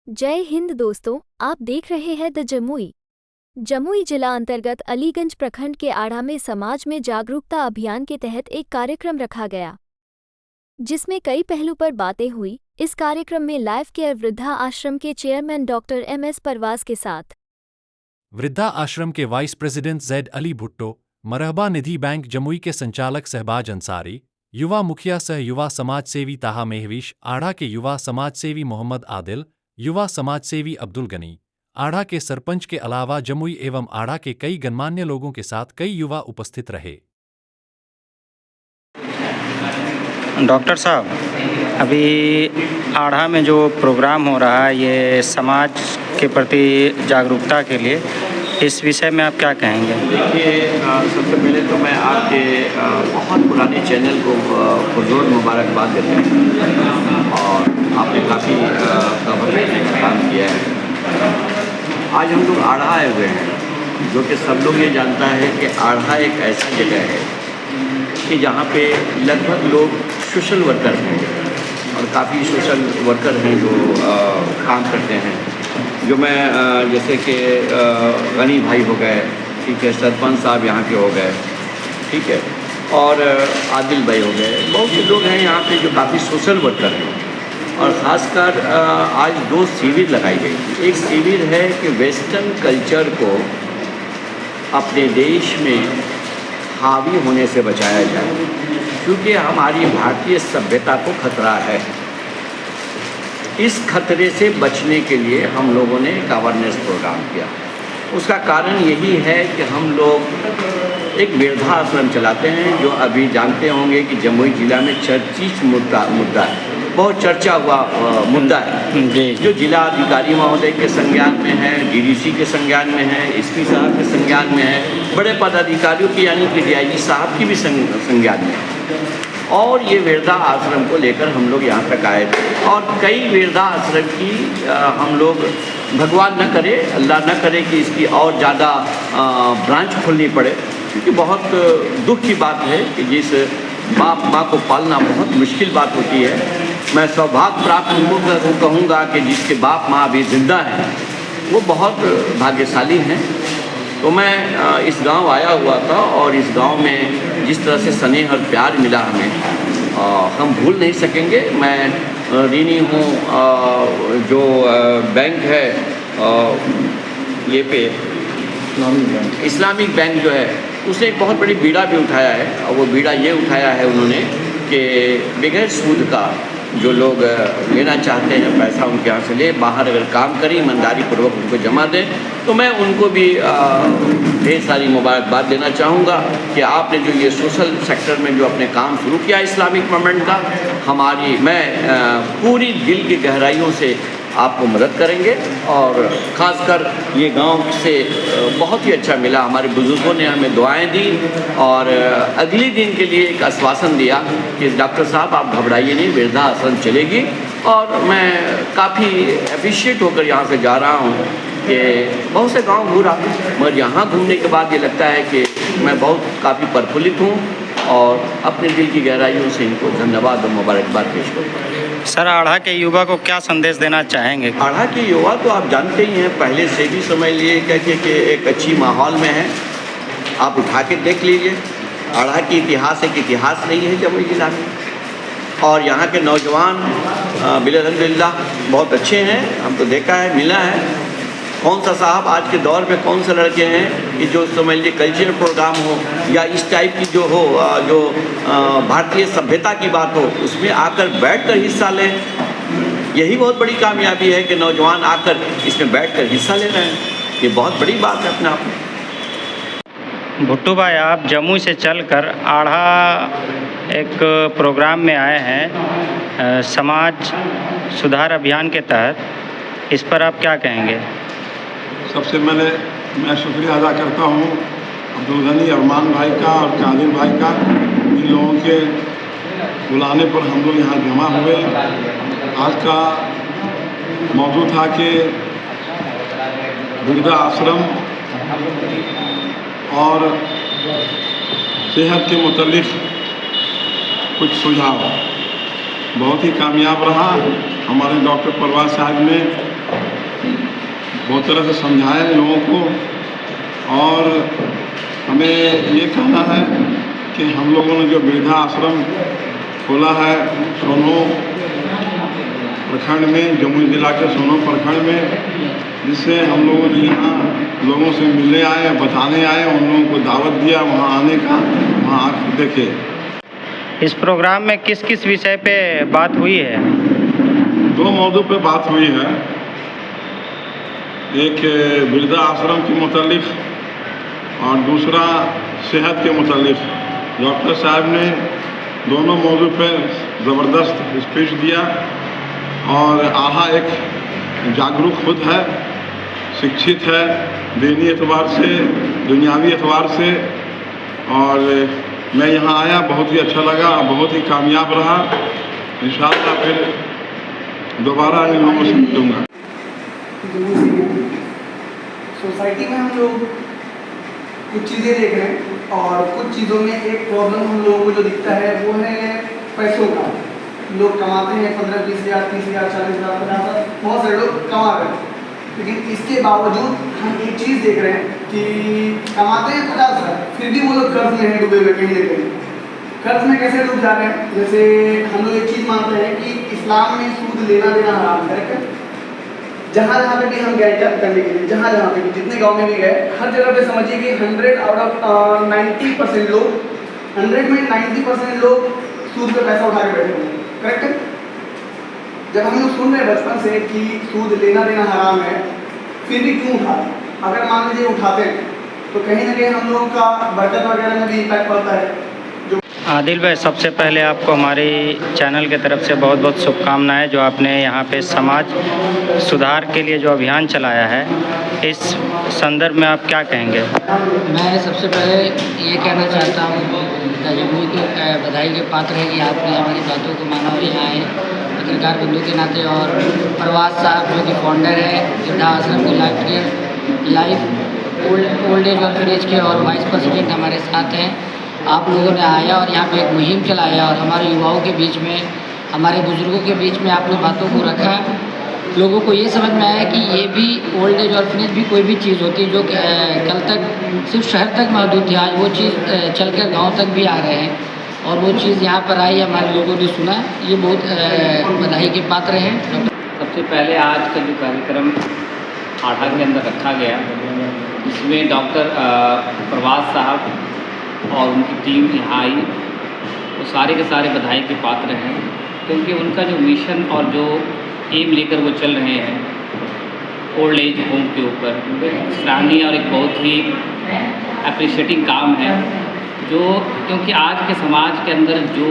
जय हिंद दोस्तों, आप देख रहे हैं द जमुई। जमुई जिला अंतर्गत अलीगंज प्रखंड के आढ़ा में समाज में जागरूकता अभियान के तहत एक कार्यक्रम रखा गया, जिसमें कई पहलू पर बातें हुई। इस कार्यक्रम में लाइफ केयर वृद्धा आश्रम के चेयरमैन डॉक्टर एम.एस. परवास के साथ वृद्धा आश्रम के वाइस प्रेसिडेंट जैद अली भुट्टो, मरहबा निधि बैंक जमुई के संचालक सहबाज अंसारी, युवा मुखिया सह युवा समाज सेवी ताहा मेहविश, आढ़ा के युवा समाज सेवी मोहम्मद आदिल, युवा समाज सेवी अब्दुल गनी, आढ़ा के सरपंच के अलावा जमुई एवं आढ़ा के कई गणमान्य लोगों के साथ कई युवा उपस्थित रहे। डॉक्टर साहब, अभी आढ़ा में जो प्रोग्राम हो रहा है ये समाज के प्रति जागरूकता के लिए, इस विषय में आप क्या कहेंगे? देखिए, सबसे पहले तो मैं आपके बहुत पुराने चैनल को पुरजोर मुबारकबाद देता हूँ और आपने काफ़ी कवर का काम किया है। आज हम लोग आढ़ा आए हुए हैं, जो कि सब लोग ये जानता है कि आढ़ा एक ऐसी जगह है कि जहाँ पे लगभग लोग सोशल वर्कर हैं और काफ़ी सोशल वर्कर हैं जो काम करते हैं। जो मैं जैसे कि गनी भाई हो गए, ठीक है, सरपंच साहब यहाँ के हो गए, ठीक है, और आदिल भाई हो गए, बहुत से लोग हैं यहाँ पे जो काफ़ी सोशल वर्कर हैं। और ख़ासकर आज 2 शिविर लगाई गई। एक शिविर है कि वेस्टर्न कल्चर को अपने देश में हावी होने से बचाया जाए, क्योंकि हमारी भारतीय सभ्यता को खतरा है। इस खतरे से बचने के लिए हम लोगों ने एक अवेयरनेस प्रोग्राम किया। उसका कारण यही है कि हम लोग एक वृद्धाश्रम चलाते हैं, जो अभी जानते होंगे कि जमुई जिला में चर्चित मुद्दा है, बहुत चर्चा हुआ मुद्दा है, जो जिला अधिकारी महोदय के संज्ञान में है, डीडीसी के संज्ञान में है, एसपी साहब के संज्ञान में है, बड़े पदाधिकारियों की यानी कि डीआईजी साहब की भी संज्ञान में है। और ये वृद्धा आश्रम को लेकर हम लोग यहाँ तक आए थे और कई वृद्धा आश्रम की हम लोग, भगवान न करे, अल्लाह न करे कि इसकी और ज़्यादा ब्रांच खोलनी पड़े, क्योंकि बहुत दुख की बात है कि जिस बाप माँ को पालना बहुत मुश्किल बात होती है। मैं सौभाग्य प्राप्त लोगों को कहूँगा कि जिसके बाप माँ अभी ज़िंदा हैं वो बहुत भाग्यशाली हैं। तो मैं इस गांव आया हुआ था और इस गांव में जिस तरह से स्नेह और प्यार मिला हमें, हम भूल नहीं सकेंगे। मैं ऋणी हूँ जो बैंक है ये पे इस्लामिक बैंक जो है, उसने एक बहुत बड़ी बीड़ा भी उठाया है। और वो बीड़ा ये उठाया है उन्होंने कि बगैर सूद का जो लोग लेना चाहते हैं पैसा उनके यहाँ से ले, बाहर अगर काम करें ईमानदारी पूर्वक उनको जमा दें। तो मैं उनको भी ढेर सारी मुबारकबाद देना चाहूँगा कि आपने जो ये सोशल सेक्टर में जो अपने काम शुरू किया इस्लामिक मूवमेंट का, मैं पूरी दिल की गहराइयों से आपको मदद करेंगे। और ख़ासकर ये गांव से बहुत ही अच्छा मिला। हमारे बुज़ुर्गों ने हमें दुआएं दी और अगले दिन के लिए एक आश्वासन दिया कि डॉक्टर साहब आप घबराइए नहीं, वृद्धा आश्रम चलेगी। और मैं काफ़ी अप्रिशिएट होकर यहाँ से जा रहा हूँ कि बहुत से गांव घूरा, मगर यहाँ घूमने के बाद ये लगता है कि मैं बहुत काफ़ी प्रफुल्लित हूँ और अपने दिल की गहराइयों से इनको धन्यवाद और मुबारकबाद पेश करता हूँ। सर, आढ़ा के युवा को क्या संदेश देना चाहेंगे? आढ़ा के युवा तो आप जानते ही हैं, पहले से भी समझ लिए कि एक अच्छी माहौल में है। आप उठा के देख लीजिए, आढ़ा की इतिहास एक इतिहास रही है जमुई जिला में। और यहाँ के नौजवान बिल्कुल्लाह बहुत अच्छे हैं, हम तो देखा है, मिला है। कौन सा साहब आज के दौर में कौन से लड़के हैं कि जो समझ लीजिए कल्चरल प्रोग्राम हो या इस टाइप की जो हो, जो भारतीय सभ्यता की बात हो, उसमें आकर बैठकर हिस्सा लें। यही बहुत बड़ी कामयाबी है कि नौजवान आकर इसमें बैठकर हिस्सा ले रहे हैं। ये बहुत बड़ी बात है अपने आप में। भुट्टू भाई, आप जमुई से चलकर आढ़ा एक प्रोग्राम में आए हैं समाज सुधार अभियान के तहत, इस पर आप क्या कहेंगे? सबसे पहले मैं शुक्रिया अदा करता हूँ अब्दुल गनी, अरमान भाई का और कादिर भाई का। इन लोगों के बुलाने पर हम लोग यहाँ जमा हुए। आज का मौजूद था कि वृद्धा आश्रम और सेहत के मुतालिक कुछ सुझाव बहुत ही कामयाब रहा। हमारे डॉक्टर परवास साहब ने बहुत तरह से समझाया इन लोगों को। और हमें ये कहना है कि हम लोगों ने जो वृद्धा आश्रम खोला है सोनो प्रखंड में, जमुई जिला के सोनो प्रखंड में, जिससे हम लोगों ने यहाँ लोगों से मिलने आए, बताने आए, उन लोगों को दावत दिया वहाँ आने का, वहाँ आकर देखे। इस प्रोग्राम में किस किस विषय पे बात हुई है? 2 मौजू पे बात हुई है। एक वृद्धा आश्रम के मुतालिक और दूसरा सेहत के मुतालिक। डॉक्टर साहब ने दोनों मौजू पे ज़बरदस्त स्पीच दिया और आहा एक जागरूक खुद है, शिक्षित है, दीनी एतबार से, दुनियावी एतबार से। और मैं यहाँ आया, बहुत ही अच्छा लगा, बहुत ही कामयाब रहा। इंशाअल्लाह फिर दोबारा इन लोगों से मिलूँगा। सोसाइटी में हम लोग कुछ चीज़ें देख रहे हैं और कुछ चीज़ों में एक प्रॉब्लम हम लोगों को जो दिखता है वो है पैसों का। लोग कमाते हैं 15-20 हज़ार, 30 हज़ार, 40 हज़ार, 50 हज़ार, बहुत सारे लोग कमा रहे हैं। लेकिन इसके बावजूद हम एक चीज़ देख रहे हैं कि कमाते हैं 50 हज़ार, फिर भी वो लोग कर्ज में हैं डूबे हुए कहीं ना कहीं। कर्ज में कैसे डूब जा रहे हैं? जैसे हम लोग एक चीज़ मानते हैं कि इस्लाम में सूद लेना देना हराम है। जहाँ जहाँ पे भी हम गए जब करने के लिए, जहाँ जहाँ पे भी, जितने गांव में भी गए, हर जगह पे समझिए कि 100 आउट ऑफ 90% लोग, 100 में 90% लोग सूद पे पैसा उठा के बैठे हुए हैं। करेक्ट है? जब हम लोग सुन रहे हैं बचपन से कि सूद लेना देना हराम है, फिर भी क्यों उठाते? अगर मान लीजिए उठाते हैं तो कहीं ना कहीं हम लोगों का बरकत वगैरह में भी इम्पैक्ट पड़ता है। आदिल भाई, सबसे पहले आपको हमारी चैनल की तरफ से बहुत बहुत शुभकामनाएं जो आपने यहाँ पे समाज सुधार के लिए जो अभियान चलाया है, इस संदर्भ में आप क्या कहेंगे? मैं सबसे पहले ये कहना चाहता हूँ जमुई को बधाई के पात्र है कि आपने हमारी बातों को माना और यहाँ आए पत्रकार बंधु के नाते। और प्रवास साहब जो कि फाउंडर है वृद्धा आश्रम के लाइफ ओल्ड एज ऑर्फनेज के और वाइस प्रेसिडेंट हमारे साथ हैं। आप लोगों ने आया और यहाँ पे एक मुहिम चलाया और हमारे युवाओं के बीच में, हमारे बुजुर्गों के बीच में आपने बातों को रखा। लोगों को ये समझ में आया कि ये भी ओल्ड एज ऑर्फनेज भी कोई भी चीज़ होती है जो कि कल तक सिर्फ शहर तक महदूद थी, आज वो चीज़ चलकर गांव तक भी आ रहे हैं और वो चीज़ यहाँ पर आई, हमारे लोगों ने सुना। ये बहुत बधाई के पात्र हैं। सबसे पहले आज का जो कार्यक्रम आढ़ा के अंदर रखा गया, इसमें डॉक्टर प्रवास साहब और उनकी टीम यहाँ आई, वो सारे के सारे बधाई के पात्र हैं, क्योंकि उनका जो मिशन और जो एम लेकर वो चल रहे हैं ओल्ड एज होम के ऊपर, सराहनीय और एक बहुत ही अप्रिशिएटिंग काम है। जो क्योंकि आज के समाज के अंदर जो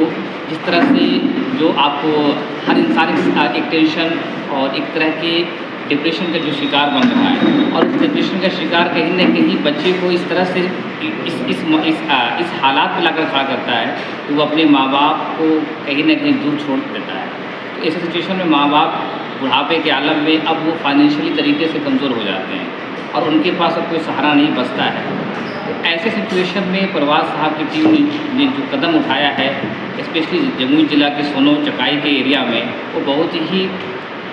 जिस तरह से जो आपको हर इंसान एक टेंशन और एक तरह के डिप्रेशन का जो शिकार बन रहा है, और उस डिप्रेशन का शिकार कहीं ना कहीं बच्चे को इस तरह से इस हालात में लाकर खड़ा करता है कि वो अपने माँ बाप को कहीं ना कहीं दूर छोड़ देता है। तो ऐसे सिचुएशन में माँ बाप बुढ़ापे के आलम में अब वो फाइनेंशियली तरीके से कमज़ोर हो जाते हैं और उनके पास अब कोई सहारा नहीं बचता है। तो ऐसे सिचुएशन में प्रवास साहब की टीम ने जो कदम उठाया है, स्पेशली जमुई जिला के सोनो चकाई के एरिया में, वो बहुत ही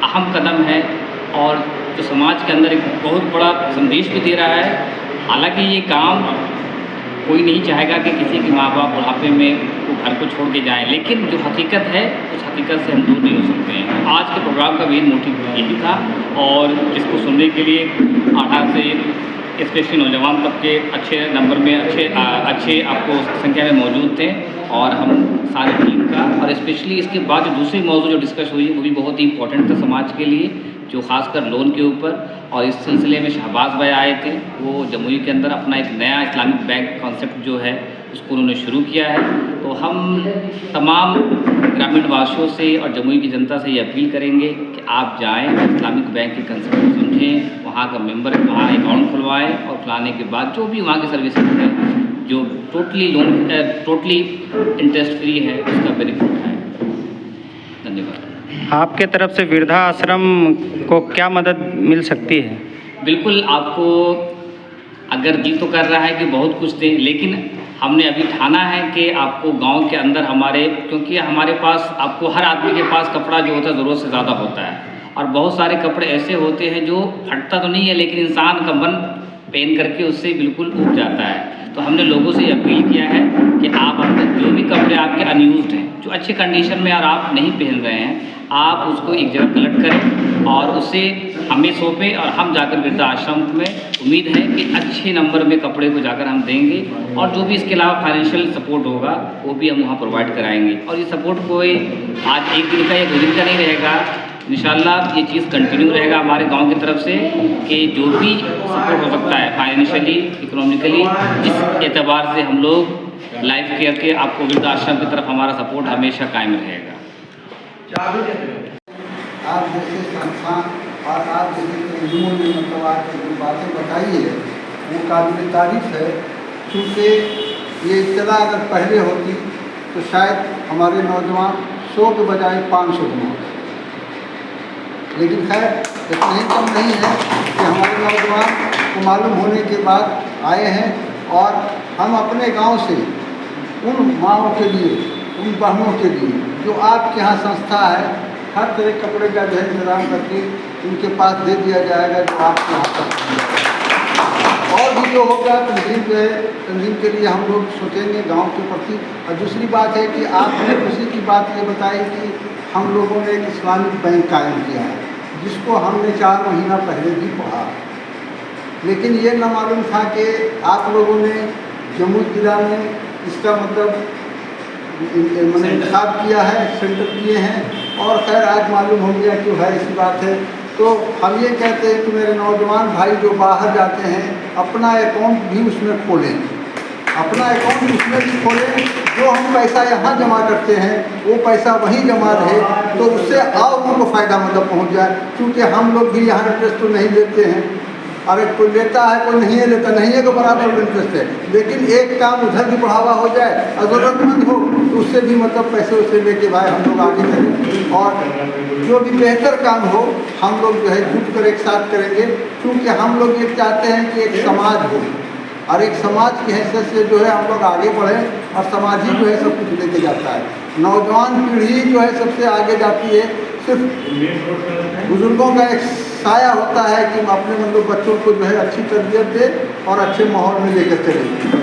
अहम कदम है और जो समाज के अंदर एक बहुत बड़ा संदेश भी दे रहा है। हालांकि ये काम कोई नहीं चाहेगा कि किसी के माँ बाप बुढ़ापे में वो घर को छोड़ के जाएं, लेकिन जो हकीकत है उस हकीकत से हम दूर नहीं हो सकते हैं। आज के प्रोग्राम का मेन मोटिव यही था और जिसको सुनने के लिए आढ़ा से स्पेशली नौजवान तबके अच्छे नंबर में अच्छे आपको संख्या में मौजूद थे और हम सारे टीम का, और स्पेशली इसके बाद जो दूसरी मौजूद जो डिस्कस हुई वो भी बहुत ही इंपॉर्टेंट था समाज के लिए, जो खासकर लोन के ऊपर। और इस सिलसिले में शहबाज भाई आए थे, वो जमुई के अंदर अपना एक नया इस्लामिक बैंक कॉन्सेप्ट जो है उसको उन्होंने शुरू किया है। तो हम तमाम ग्रामीण वासियों से और जमुई की जनता से ये अपील करेंगे कि आप जाएं, इस्लामिक बैंक के कंसेप्ट को समझें, वहाँ का मेंबर वहाँ अकाउंट खुलवाएं और खुलाने के बाद जो भी वहाँ की सर्विसेज है जो टोटली इंटरेस्ट फ्री है उसका बेनिफिट उठाएं। धन्यवाद। आपके तरफ से वृद्धा आश्रम को क्या मदद मिल सकती है? बिल्कुल, आपको अगर जी तो कर रहा है कि बहुत कुछ दें, लेकिन हमने अभी ठाना है कि आपको गांव के अंदर क्योंकि हमारे पास आपको हर आदमी के पास कपड़ा जो होता है ज़रूरत से ज़्यादा होता है और बहुत सारे कपड़े ऐसे होते हैं जो फटता तो नहीं है, लेकिन इंसान का मन पहन करके उससे बिल्कुल ऊब जाता है। तो हमने लोगों से अपील किया है कि आप अपने जो भी कपड़े आपके अनयूज्ड हैं, जो अच्छे कंडीशन में और आप नहीं पहन रहे हैं, आप उसको एक जगह कलेक्ट करें और उसे हमें सौंपें और हम जाकर वृद्धाश्रम में उम्मीद है कि अच्छे नंबर में कपड़े को जाकर हम देंगे और जो भी इसके अलावा फाइनेंशियल सपोर्ट होगा वो भी हम वहाँ प्रोवाइड कराएंगे। और ये सपोर्ट कोई आज एक दिन का या 2 दिन का नहीं रहेगा, इंशाल्लाह ये चीज़ कंटिन्यू रहेगा हमारे गांव की तरफ से कि जो भी सपोर्ट हो सकता है फाइनेंशियली, इकोनॉमिकली, इस एतबार से हम लोग लाइफ केयर के आपको वृद्धाश्रम की तरफ हमारा सपोर्ट हमेशा कायम रहेगा। आप जैसे संस्थान और आप जैसे तंजीमों ने मतलब आज जो बातें बताई है वो काबिल तारीफ है, क्योंकि ये इत्तला अगर पहले होती तो शायद हमारे नौजवान 100 के बजाय 500 कमाते। लेकिन खैर इतना ही कम नहीं है कि हमारे नौजवान को मालूम होने के बाद आए हैं और हम अपने गांव से उन माँओं के लिए, उन बहनों के लिए जो आपके यहाँ संस्था है, हर तरह कपड़े का जो है इंतजाम करके उनके पास दे दिया जाएगा जो आपके यहाँ तक। और भी जो होगा तंजीम जो है, तंजीम के लिए हम लोग सोचेंगे गांव के प्रति। और दूसरी बात है कि आपने खुशी की बात ये बताई कि हम लोगों ने एक इस्लामिक बैंक कायम किया है, जिसको हमने 4 महीना पहले भी पढ़ा, लेकिन ये न मालूम था कि आप लोगों ने जम्मू जिला में इसका मतलब इंतखाब किया है, सेंटर किए हैं और खैर आज मालूम हो गया कि भाई ऐसी बात है। तो हम ये कहते हैं कि मेरे नौजवान भाई जो बाहर जाते हैं अपना अकाउंट भी उसमें खोलें, अपना अकाउंट उसमें भी खोलें। जो हम पैसा यहाँ जमा करते हैं वो पैसा वहीं जमा रहे तो उससे और उनको फ़ायदा मतलब पहुँच जाए, क्योंकि हम लोग भी यहाँ इंटरेस्ट तो नहीं लेते हैं। अरे कोई लेता है कोई नहीं है लेता, नहीं है तो बराबर इंटरेस्ट है, लेकिन एक काम उधर भी बढ़ावा हो जाए और ज़रूरतमंद हो तो उससे भी मतलब पैसे उसे लेके भाई हम लोग आगे करें और जो भी बेहतर काम हो हम लोग जो है जुट कर एक साथ करेंगे, क्योंकि हम लोग ये चाहते हैं कि एक समाज हो और एक समाज की हैसियत से जो है हम लोग आगे बढ़ें और समाज ही जो है सब कुछ लेके जाता है। नौजवान पीढ़ी जो है सबसे आगे जाती है, सिर्फ बुजुर्गों का एक साया होता है कि हम अपने मतलब बच्चों को जो है अच्छी तरबियत दें और अच्छे माहौल में लेकर चलें।